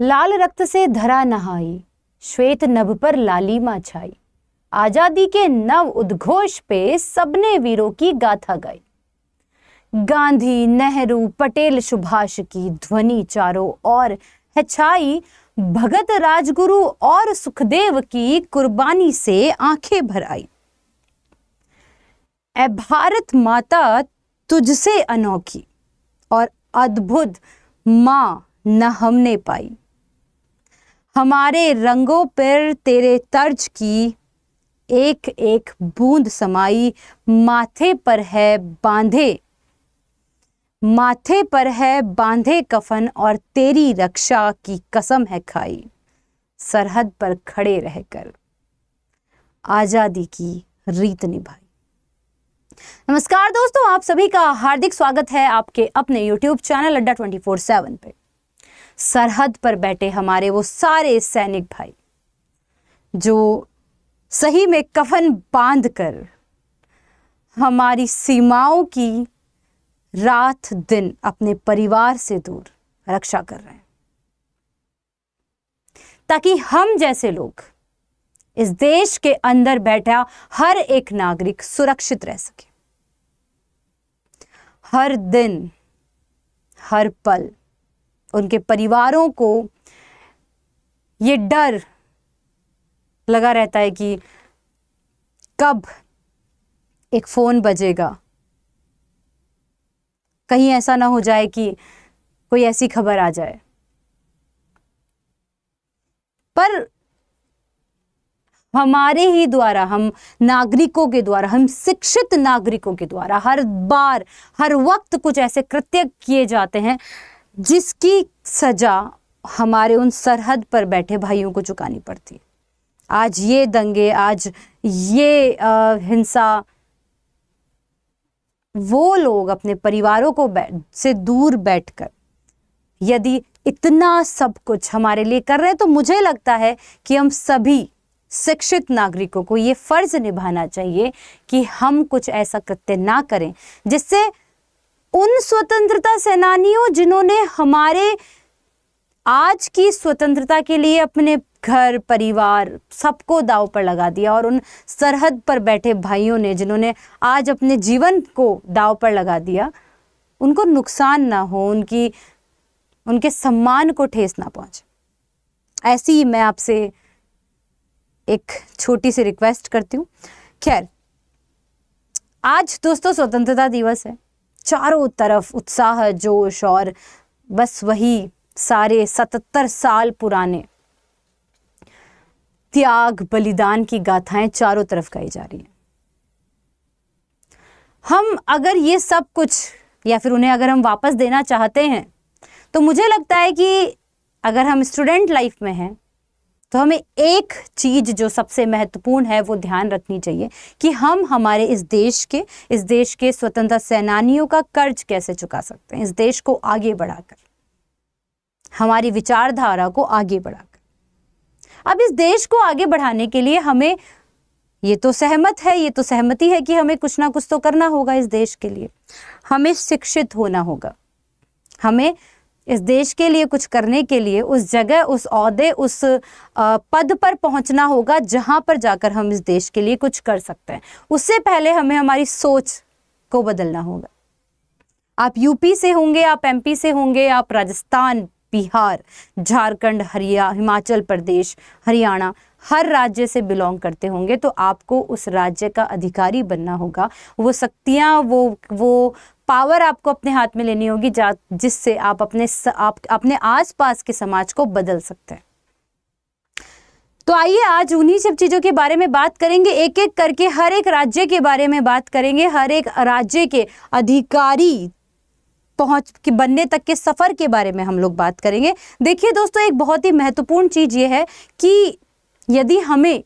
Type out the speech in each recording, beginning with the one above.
लाल रक्त से धरा नहाई, श्वेत नभ पर लालिमा छाई। आजादी के नव उद्घोष पे सबने वीरों की गाथा गाई। गांधी, नेहरू, पटेल, सुभाष की ध्वनि चारों ओर है छाई। भगत, राजगुरु और सुखदेव की कुर्बानी से आंखें भर आई। ऐ भारत माता तुझसे अनोखी और अद्भुत मां न हमने पाई। हमारे रंगों पर तेरे तर्ज की एक एक बूंद समाई। माथे पर है बांधे कफन और तेरी रक्षा की कसम है खाई। सरहद पर खड़े रहकर आजादी की रीत निभाई। नमस्कार दोस्तों, आप सभी का हार्दिक स्वागत है आपके अपने YouTube चैनल अड्डा 24/7 पे। सरहद पर बैठे हमारे वो सारे सैनिक भाई जो सही में कफन बांधकर हमारी सीमाओं की रात दिन अपने परिवार से दूर रक्षा कर रहे हैं, ताकि हम जैसे लोग, इस देश के अंदर बैठा हर एक नागरिक सुरक्षित रह सके। हर दिन हर पल उनके परिवारों को ये डर लगा रहता है कि कब एक फोन बजेगा, कहीं ऐसा ना हो जाए कि कोई ऐसी खबर आ जाए। पर हमारे ही द्वारा, हम नागरिकों के द्वारा, हम शिक्षित नागरिकों के द्वारा हर बार हर वक्त कुछ ऐसे कृत्य किए जाते हैं जिसकी सजा हमारे उन सरहद पर बैठे भाइयों को चुकानी पड़ती है। आज ये दंगे, आज ये हिंसा, वो लोग अपने परिवारों को से दूर बैठकर यदि इतना सब कुछ हमारे लिए कर रहे हैं, तो मुझे लगता है कि हम सभी शिक्षित नागरिकों को ये फर्ज निभाना चाहिए कि हम कुछ ऐसा कृत्य ना करें जिससे उन स्वतंत्रता सेनानियों जिन्होंने हमारे आज की स्वतंत्रता के लिए अपने घर परिवार सबको दांव पर लगा दिया, और उन सरहद पर बैठे भाइयों ने जिन्होंने आज अपने जीवन को दांव पर लगा दिया, उनको नुकसान ना हो, उनके सम्मान को ठेस ना पहुंचे। ऐसी ही मैं आपसे एक छोटी सी रिक्वेस्ट करती हूँ। खैर, आज दोस्तों स्वतंत्रता दिवस है। चारों तरफ उत्साह, जोश और बस वही सारे 77 साल पुराने त्याग बलिदान की गाथाएं चारों तरफ गाई जा रही हैं। हम अगर ये सब कुछ या फिर उन्हें अगर हम वापस देना चाहते हैं, तो मुझे लगता है कि अगर हम स्टूडेंट लाइफ में हैं तो हमें एक चीज जो सबसे महत्वपूर्ण है वो ध्यान रखनी चाहिए कि हम हमारे इस देश के स्वतंत्रता सेनानियों का कर्ज कैसे चुका सकते हैं, इस देश को आगे बढ़ाकर, हमारी विचारधारा को आगे बढ़ाकर। अब इस देश को आगे बढ़ाने के लिए हमें ये तो सहमति है कि हमें कुछ ना कुछ तो करना होगा। इस देश के लिए हमें शिक्षित होना होगा, हमें इस देश के लिए कुछ करने के लिए उस जगह, उस ओहदे, उस पद पर पहुंचना होगा जहां पर जाकर हम इस देश के लिए कुछ कर सकते हैं। उससे पहले हमें हमारी सोच को बदलना होगा। आप यूपी से होंगे, आप एमपी से होंगे, आप राजस्थान, बिहार, झारखंड, हिमाचल प्रदेश, हरियाणा, हर राज्य से बिलोंग करते होंगे, तो आपको उस राज्य का अधिकारी बनना होगा। वो शक्तियाँ, वो पावर आपको अपने हाथ में लेनी होगी जिससे आप अपने आसपास के समाज को बदल सकते हैं। तो आइए आज उन्हीं सब चीज़ों के बारे में बात करेंगे, एक एक करके हर एक राज्य के बारे में बात करेंगे, हर एक राज्य के अधिकारी पहुंच के बनने तक के सफर के बारे में हम लोग बात करेंगे। देखिए दोस्तों, एक बहुत ही महत्वपूर्ण चीज ये है कि यदि हमें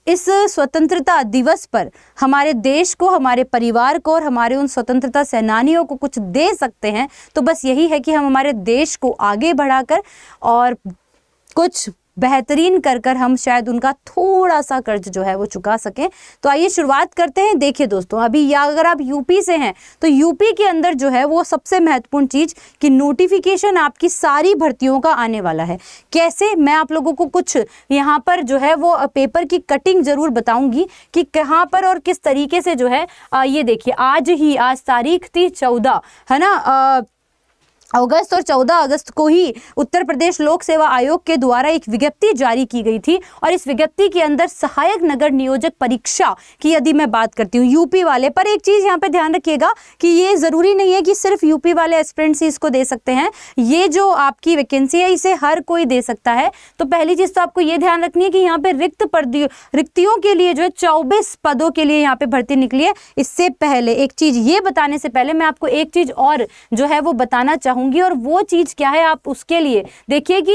इस स्वतंत्रता दिवस पर हमारे देश को, हमारे परिवार को और हमारे उन स्वतंत्रता सेनानियों को कुछ दे सकते हैं, तो बस यही है कि हम हमारे देश को आगे बढ़ाकर और कुछ बेहतरीन कर हम शायद उनका थोड़ा सा कर्ज जो है वो चुका सकें। तो आइए शुरुआत करते हैं। देखिए दोस्तों, अभी या अगर आप यूपी से हैं तो यूपी के अंदर जो है वो सबसे महत्वपूर्ण चीज कि नोटिफिकेशन आपकी सारी भर्तियों का आने वाला है। कैसे, मैं आप लोगों को कुछ यहाँ पर जो है वो पेपर की कटिंग जरूर बताऊंगी कि कहाँ पर और किस तरीके से जो है ये देखिए, आज तारीख थी 14 है ना अगस्त, और 14 अगस्त को ही उत्तर प्रदेश लोक सेवा आयोग के द्वारा एक विज्ञप्ति जारी की गई थी। और इस विज्ञप्ति के अंदर सहायक नगर नियोजक परीक्षा की यदि मैं बात करती हूँ यूपी वाले, पर एक चीज यहाँ पे ध्यान रखिएगा कि ये जरूरी नहीं है कि सिर्फ यूपी वाले एस्पिरेंट्स ही इसको दे सकते हैं। ये जो आपकी वैकेंसी है इसे हर कोई दे सकता है। तो पहली चीज तो आपको ये ध्यान रखनी है कि यहाँ पे रिक्तियों के लिए जो है 24 पदों के लिए यहाँ पे भर्ती निकली है। इससे पहले एक चीज ये बताने से पहले मैं आपको एक चीज और जो है वो बताना चाहूंगी, और वो चीज क्या है आप उसके लिए देखिए कि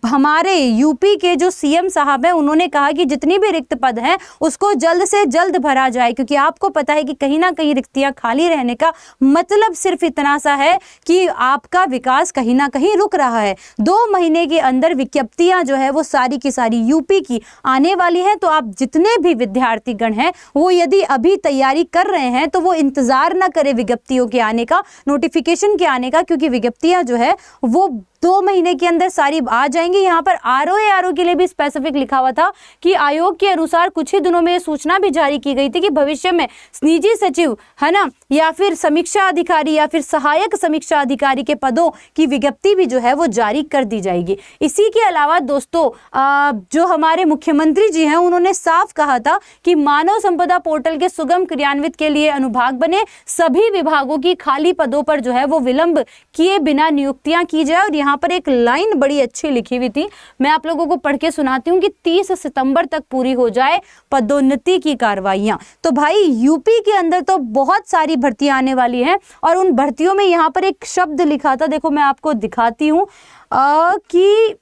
हमारे यूपी के जो सीएम साहब हैं उन्होंने कहा कि जितनी भी रिक्त पद हैं उसको जल्द से जल्द भरा जाए, क्योंकि आपको पता है कि कहीं ना कहीं रिक्तियां खाली रहने का मतलब सिर्फ इतना सा है कि आपका विकास कहीं ना कहीं रुक रहा है। 2 महीने के अंदर विज्ञप्तियां जो है वो सारी की सारी यूपी की आने वाली है। तो आप जितने भी विद्यार्थीगण हैं वो यदि अभी तैयारी कर रहे हैं तो वो इंतजार ना करें विज्ञप्तियों के आने का, नोटिफिकेशन के आने का, क्योंकि विज्ञप्तियां जो है वो 2 महीने के अंदर सारी आ जाएंगी। यहाँ पर आरओ के लिए भी स्पेसिफिक लिखा हुआ था कि आयोग के अनुसार कुछ ही दिनों में ये सूचना भी जारी की गई थी कि भविष्य में निजी सचिव है ना, या फिर समीक्षा अधिकारी या फिर सहायक समीक्षा अधिकारी के पदों की विज्ञप्ति भी जो है वो जारी कर दी जाएगी। इसी के अलावा दोस्तों जो हमारे मुख्यमंत्री जी हैं उन्होंने साफ कहा था कि मानव संपदा पोर्टल के सुगम क्रियान्वित के लिए अनुभाग बने, सभी विभागों की खाली पदों पर जो है वो विलंब किए बिना नियुक्तियां की जाए। और यहाँ पर एक लाइन बड़ी अच्छी लिखी हुई थी, मैं आप लोगों को पढ़ के सुनाती हूँ कि 30 सितंबर तक पूरी हो जाए पदोन्नति की कार्रवाइयां। तो भाई यूपी के अंदर तो बहुत सारी भर्तियां आने वाली हैं, और उन भर्तियों में यहाँ पर एक शब्द लिखा था, देखो मैं आपको दिखाती हूँ कि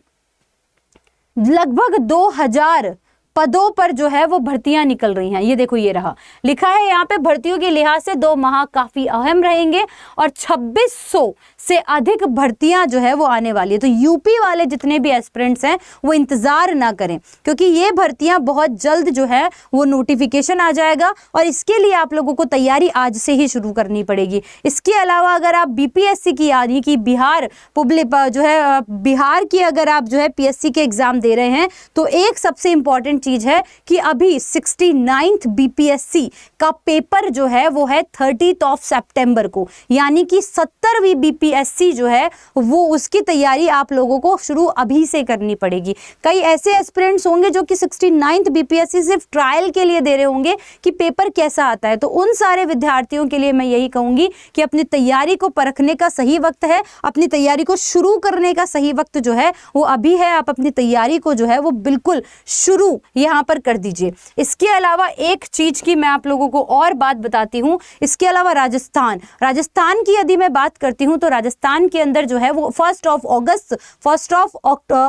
लगभग 2000 पदों पर जो है वो भर्तियां निकल रही हैं। ये देखो, ये रहा लिखा है यहाँ पे, भर्तियों के लिहाज से 2 माह काफी अहम रहेंगे और 2600 से अधिक भर्तियां जो है वो आने वाली है। तो यूपी वाले जितने भी एस्पिरेंट्स हैं वो इंतजार ना करें, क्योंकि ये भर्तियां बहुत जल्द जो है वो नोटिफिकेशन आ जाएगा, और इसके लिए आप लोगों को तैयारी आज से ही शुरू करनी पड़ेगी। इसके अलावा अगर आप बीपीएससी की यानी कि बिहार पब्लिक जो है बिहार की अगर आप जो है पीएससी के एग्जाम दे रहे हैं तो एक सबसे इंपॉर्टेंट चीज है कि अभी 69th बीपीएससी का पेपर जो है वो है 30 सितंबर को, यानी कि 70वीं बीपीएससी जो है वो उसकी तैयारी आप लोगों को शुरू अभी से करनी पड़ेगी। कई ऐसे एस्पिरेंट्स होंगे जो कि 69th बीपीएससी सिर्फ ट्रायल के लिए दे रहे होंगे कि पेपर कैसा आता है। तो उन सारे विद्यार्थियों के लिए मैं यही कहूंगी कि अपनी तैयारी को परखने का सही वक्त है, अपनी तैयारी को शुरू करने का सही वक्त जो है वो अभी है। आप अपनी तैयारी को जो है वो बिल्कुल शुरू यहां पर कर दीजिए। इसके अलावा एक चीज की मैं आप लोगों को और बात बताती हूं, इसके अलावा राजस्थान की यदि मैं बात करती हूं तो राजस्थान के अंदर जो है वो 1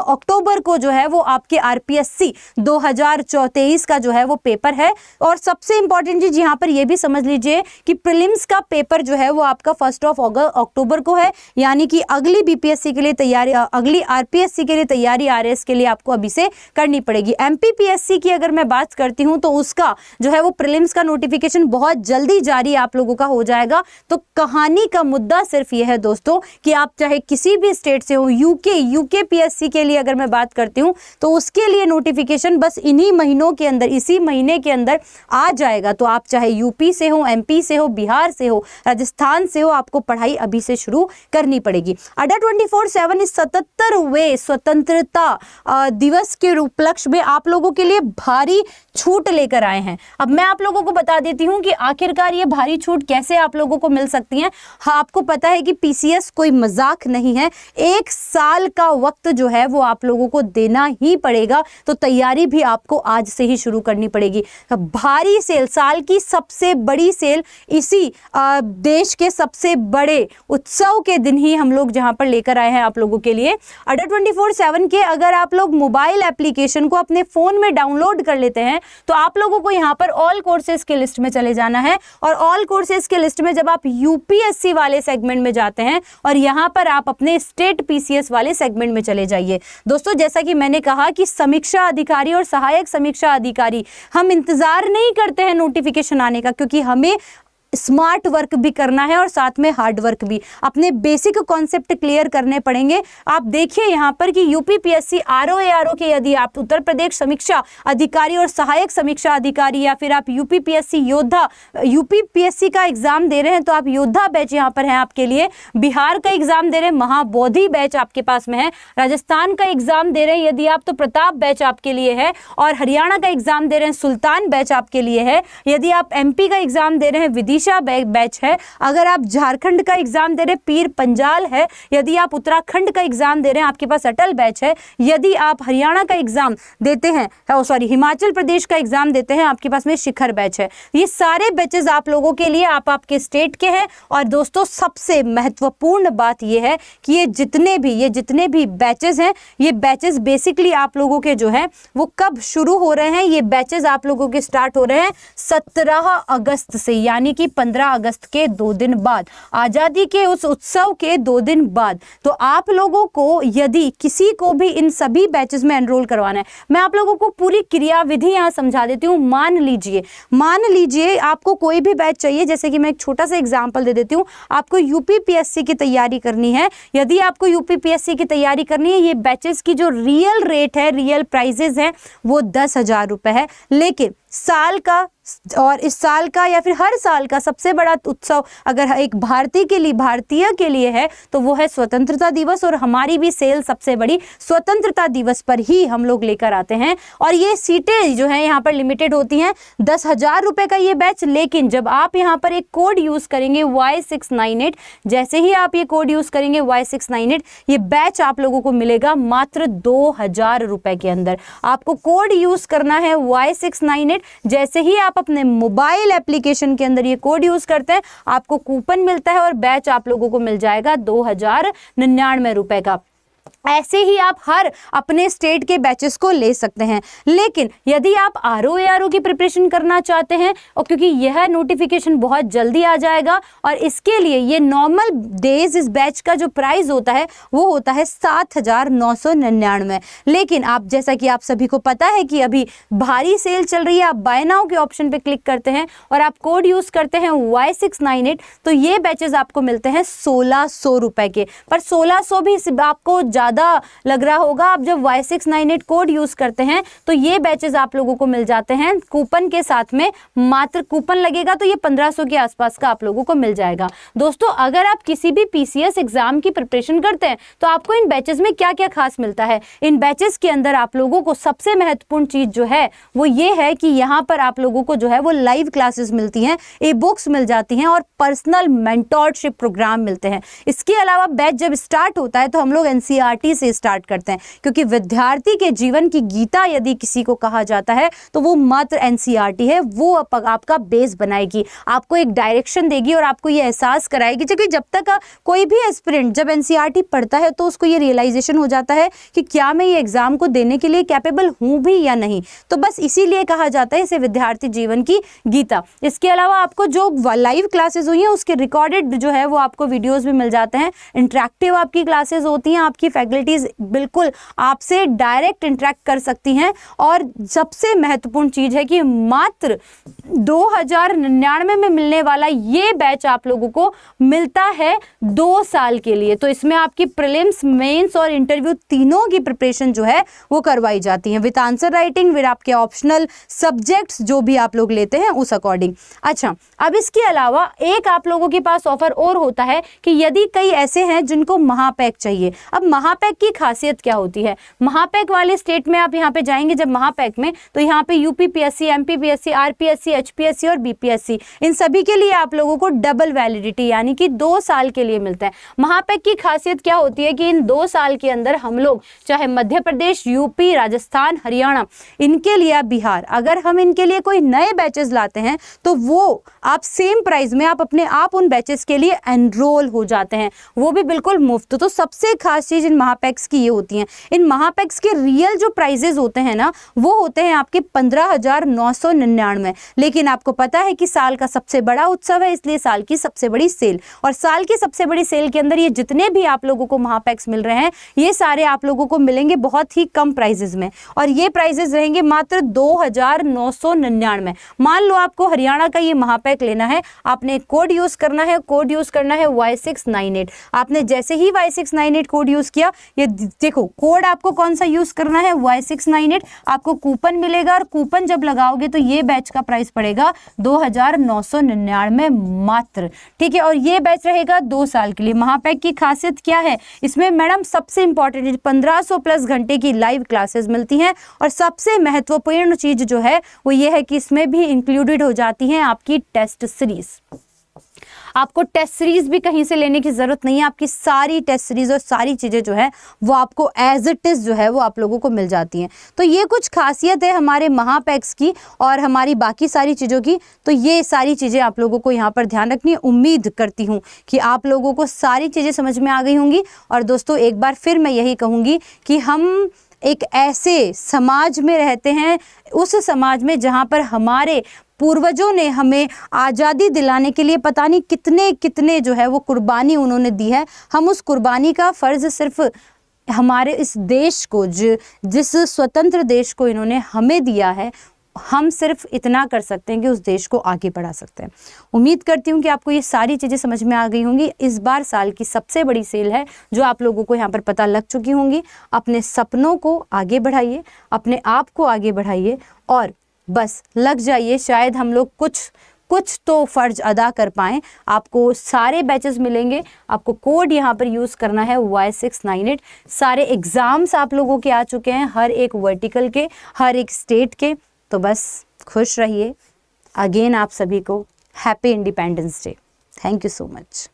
अक्टूबर को जो है वो आपके आरपीएससी 2023 का जो है वो पेपर है। और सबसे इंपॉर्टेंट चीज यहां पर यह भी समझ लीजिए कि प्रीलिम्स का पेपर जो है वो आपका 1 अक्टूबर को है, यानी कि अगली बीपीएससी के लिए तैयारी, अगली आरपीएससी के लिए तैयारी आरएस के लिए आपको अभी से करनी पड़ेगी। एमपीपीएससी की अगर मैं बात करती हूं तो उसका जो है वो प्रीलिम्स का नोटिफिकेशन बहुत जल्दी जारी आप लोगों का हो जाएगा। तो कहानी का मुद्दा सिर्फ यह है दोस्तों कि आप चाहे किसी भी स्टेट से हो, यूके पीएससी के लिए अगर मैं बात करती हूं तो उसके लिए नोटिफिकेशन बस इन्हीं महीनों के अंदर, इसी महीने के अंदर आ जाएगा। तो आप चाहे यूपी से हो, एमपी से हो, बिहार से हो, राजस्थान से हो, आपको पढ़ाई अभी से शुरू करनी पड़ेगी। अड्डा 24/7 इस 77वें स्वतंत्रता दिवस के उपलक्ष्य में आप लोगों के लिए भारी छूट लेकर आए हैं। अब मैं आप लोगों को बता देती हूं कि आखिरकार ये भारी छूट कैसे आप लोगों को मिल सकती है। हाँ, आपको पता है कि पीसीएस कोई मजाक नहीं है, 1 साल का वक्त जो है वो आप लोगों को देना ही पड़ेगा। तो तैयारी भी आपको आज से ही शुरू करनी पड़ेगी। भारी सेल, साल की सबसे बड़ी सेल, इसी देश के सबसे बड़े उत्सव के दिन ही हम लोग जहां पर लेकर आए हैं आप लोगों के लिए। अड्डा 24/7 के अगर आप लोग मोबाइल एप्लीकेशन को अपने फोन में डाउनलोड कर लेते हैं तो आप लोगों को यहाँ पर ऑल कोर्सेज के लिस्ट में चले जाना है, और ऑल कोर्सेज के लिस्ट में जब आप यूपीएससी वाले सेगमेंट में जाते हैं और यहाँ पर आप अपने स्टेट पीसीएस वाले सेगमेंट में चले जाइए। दोस्तों जैसा कि मैंने कहा कि समीक्षा अधिकारी और सहायक समीक्षा अधिकारी, हम इंतजार नहीं करते हैं नोटिफिकेशन आने का, क्योंकि हमें स्मार्ट वर्क भी करना है और साथ में हार्ड वर्क भी, अपने बेसिक कॉन्सेप्ट क्लियर करने पड़ेंगे। आप देखिए यहाँ पर कि यूपीपीएससी आरओ के यदि आप उत्तर प्रदेश समीक्षा अधिकारी और सहायक समीक्षा अधिकारी या फिर आप यूपीपीएससी योद्धा यूपीपीएससी का एग्जाम दे रहे हैं तो आप योद्धा बैच यहाँ पर है आपके लिए, बिहार का एग्जाम दे रहे हैं महाबोधि बैच आपके पास में है, राजस्थान का एग्जाम दे रहे हैं यदि आप तो प्रताप बैच आपके लिए है, और हरियाणा का एग्जाम दे रहे हैं सुल्तान बैच आपके लिए है। यदि आप एमपी का एग्जाम दे रहे हैं विदिशा बैच है, अगर आप झारखंड का एग्जाम दे रहे हैं पीर पंजाल है, यदि आप उत्तराखंड का एग्जाम दे रहे हैं आपके पास अटल बैच है, यदि आप हरियाणा का एग्जाम देते हैं हिमाचल प्रदेश का एग्जाम देते हैं आपके पास में शिखर बैच है। ये सारे बैचेस आप लोगों के लिए आपके स्टेट के हैं। और दोस्तों सबसे महत्वपूर्ण बात ये है कि ये जितने भी बैचेस हैं, ये बैचेस बेसिकली आप लोगों के जो है वो कब शुरू हो रहे हैं, ये बैचेस आप लोगों के स्टार्ट हो रहे हैं 17 अगस्त से, यानी कि 15 अगस्त के 2 दिन बाद, आजादी के उस उत्सव के 2 दिन बाद। तो आप लोगों को यदि किसी को भी इन सभी बैचेस में एनरोल करवाना है, मैं आप लोगों को पूरी क्रियाविधि यहाँ समझा देती हूँ। मान लीजिए आपको कोई भी बैच चाहिए, जैसे कि मैं एक छोटा सा एग्जांपल दे देती हूँ। आपको यूपीपीएससी की तैयारी करनी है, यदि आपको यूपीपीएससी की तैयारी करनी है, ये बैचेस की जो रियल रेट है, रियल प्राइजेस हैं वो 10,000 रुपए है। लेकिन साल का और इस साल का या फिर हर साल का सबसे बड़ा उत्सव अगर एक भारतीय के लिए है तो वो है स्वतंत्रता दिवस, और हमारी भी सेल सबसे बड़ी स्वतंत्रता दिवस पर ही हम लोग लेकर आते हैं। और ये सीटें जो हैं यहाँ पर लिमिटेड होती हैं, 10,000 रुपए का ये बैच। लेकिन जब आप यहाँ पर एक कोड यूज करेंगे Y698, जैसे ही आप ये कोड यूज करेंगे Y698, ये बैच आप लोगों को मिलेगा मात्र 2,000 रुपए के अंदर। आपको कोड यूज करना है Y698, जैसे ही आप अपने मोबाइल एप्लीकेशन के अंदर ये कोड यूज करते हैं आपको कूपन मिलता है और बैच आप लोगों को मिल जाएगा 2,099 रुपए का। ऐसे ही आप हर अपने स्टेट के बैचेस को ले सकते हैं। लेकिन यदि आप आरओ की प्रिपरेशन करना चाहते हैं, और क्योंकि यह नोटिफिकेशन बहुत जल्दी आ जाएगा, और इसके लिए ये नॉर्मल डेज इस बैच का जो प्राइस होता है वो होता है 7,999। लेकिन आप जैसा कि आप सभी को पता है कि अभी भारी सेल चल रही है, आप बाय नाउ के ऑप्शन पे क्लिक करते हैं और आप कोड यूज करते हैं Y698, तो ये बैचेस आपको मिलते हैं 1,600 रुपए के। पर 1,600 भी आपको ज़्यादा लग रहा होगा। आप जब Y698 कोड यूज करते हैं तो ये बैचेस आप लोगों को मिल जाते हैं कूपन के साथ में, मात्र कूपन लगेगा तो ये 1,500 के आसपास का आप लोगों को मिल जाएगा। दोस्तों अगर आप किसी भी पीसीएस एग्जाम की प्रिपरेशन करते हैं तो आपको इन बैचेस में क्या क्या खास मिलता है। इन बैचेस के अंदर आप लोगों को सबसे महत्वपूर्ण चीज जो है वो ये है कि यहाँ पर आप लोगों को जो है वो लाइव क्लासेस मिलती हैं, ई बुक्स मिल जाती हैं और पर्सनल मेंटोरशिप प्रोग्राम मिलते हैं। इसके अलावा बैच जब स्टार्ट होता है तो हम लोग एनसीईआरटी से स्टार्ट करते हैं, क्योंकि विद्यार्थी के जीवन की गीता यदि किसी को कहा जाता है तो वो मात्र एनसीईआरटी है। वो आपका बेस बनाएगी, आपको एक डायरेक्शन देगी और आपको ये एहसास कराएगी, क्योंकि जब तक कोई भी एस्पिरेंट जब एनसीईआरटी पढ़ता है तो उसको ये रियलाइजेशन हो जाता है कि क्या मैं ये एग्जाम को देने के लिए कैपेबल हूं भी या नहीं। तो बस इसीलिए कहा जाता है इसे विद्यार्थी जीवन की गीता। इसके अलावा आपको जो लाइव क्लासेस हुई हैं उसके रिकॉर्डेड जो है वो आपको वीडियोस भी मिल जाते हैं, इंटरेक्टिव आपकी क्लासेस होती हैं, आपकी फैकल्टीज बिल्कुल आपसे डायरेक्ट इंटरेक्ट कर सकती हैं। और सबसे महत्वपूर्ण चीज है कि मात्र 2,099 में मिलने वाला ये बैच आप लोगों को मिलता है 2 साल के लिए। तो इसमें आपकी प्रीलिम्स, मेंस और इंटरव्यू तीनों की प्रिपरेशन जो है वो करवाई जाती है, विद आंसर राइटिंग, फिर आपके ऑप्शनल सब्जेक्ट्स जो भी आप लोग लेते हैं उस अकॉर्डिंग। अच्छा, अब इसके अलावा एक आप लोगों के पास ऑफर और होता है कि यदि कई ऐसे हैं जिनको महापैक चाहिए। अब महापैक की खासियत क्या होती है, महापैक वाले स्टेट में आप यहाँ पे जाएंगे जब महापैक में, तो यहाँ पे यूपीपीएससी, एमपीपीएससी, आरपीएससी, एचपीएससी और बीपीएससी, इन सभी के लिए आप लोगों को डबल वैलिडिटी यानी कि 2 साल के लिए मिलता है। महापैक की खासियत क्या होती है कि इन 2 साल के अंदर हम लोग चाहे मध्य प्रदेश, यूपी, राजस्थान, हरियाणा, इनके लिए बिहार, अगर हम इनके लिए कोई नए बैचेस लाते हैं तो वो आप सेम प्राइस में आप अपने आप उन बैचेस के लिए एनरोल हो जाते हैं, वो भी बिल्कुल मुफ्त। तो सबसे खास चीज इन महापैक्स की ये होती हैं। इन महापैक्स के रियल जो प्राइजेज होते हैं ना, वो होते हैं आपके 15,999। लेकिन आपको पता है कि साल का सबसे बड़ा उत्सव है, इसलिए साल की सबसे बड़ी सेल, और साल की सबसे बड़ी सेल के अंदर ये जितने भी आप लोगों को महापैक्स मिल रहे हैं, ये सारे आप लोगों को मिलेंगे बहुत ही कम प्राइजेज में, और ये प्राइजेज रहेंगे मात्र 2,999। मान लो आपको हरियाणा का ये महापैक लेना है, आपने कोड यूज करना है, कोड यूज करना है Y698। आपने जैसे ही Y698 कोड यूज किया, ये देखो कोड आपको कौन सा यूज करना है, Y698, आपको कूपन मिलेगा, और कूपन जब लगाओगे तो ये बैच का प्राइस पड़ेगा 2,999 मात्र, ठीक है। और ये बैच रहेगा 2 साल के लिए। महापैक की खासियत क्या है, इसमें मैडम सबसे इंपॉर्टेंट 1500 प्लस घंटे की लाइव क्लासेस मिलती हैं, और सबसे महत्वपूर्ण चीज जो है वो ये है कि इसमें भी इंक्लूडेड हो जाती है आपकी टेस्ट सीरीज। आपको टेस्ट सीरीज भी कहीं से लेने की जरूरत नहीं है, आपकी सारी टेस्ट सीरीज और सारी चीजें जो है वो आपको एज इट इज जो है वो आप लोगों को मिल जाती हैं। तो ये कुछ खासियत है हमारे महापैक्स की और हमारी बाकी सारी चीज़ों की। तो ये सारी चीज़ें आप लोगों को यहाँ पर ध्यान रखनी है। उम्मीद करती हूँ कि आप लोगों को सारी चीज़ें समझ में आ गई होंगी। और दोस्तों एक बार फिर मैं यही कहूँगी कि हम एक ऐसे समाज में रहते हैं, उस समाज में जहाँ पर हमारे पूर्वजों ने हमें आज़ादी दिलाने के लिए पता नहीं कितने कितने जो है वो कुर्बानी उन्होंने दी है। हम उस कुर्बानी का फ़र्ज़ सिर्फ हमारे इस देश को, जिस स्वतंत्र देश को इन्होंने हमें दिया है, हम सिर्फ इतना कर सकते हैं कि उस देश को आगे बढ़ा सकते हैं। उम्मीद करती हूँ कि आपको ये सारी चीज़ें समझ में आ गई होंगी। इस बार साल की सबसे बड़ी सेल है जो आप लोगों को यहाँ पर पता लग चुकी होंगी। अपने सपनों को आगे बढ़ाइए, अपने आप को आगे बढ़ाइए और बस लग जाइए। शायद हम लोग कुछ तो फ़र्ज अदा कर पाएँ। आपको सारे बैचेस मिलेंगे, आपको कोड यहाँ पर यूज़ करना है Y698। सारे एग्ज़ाम्स आप लोगों के आ चुके हैं, हर एक वर्टिकल के, हर एक स्टेट के। तो बस खुश रहिए। अगेन आप सभी को happy independence day. Thank you so much.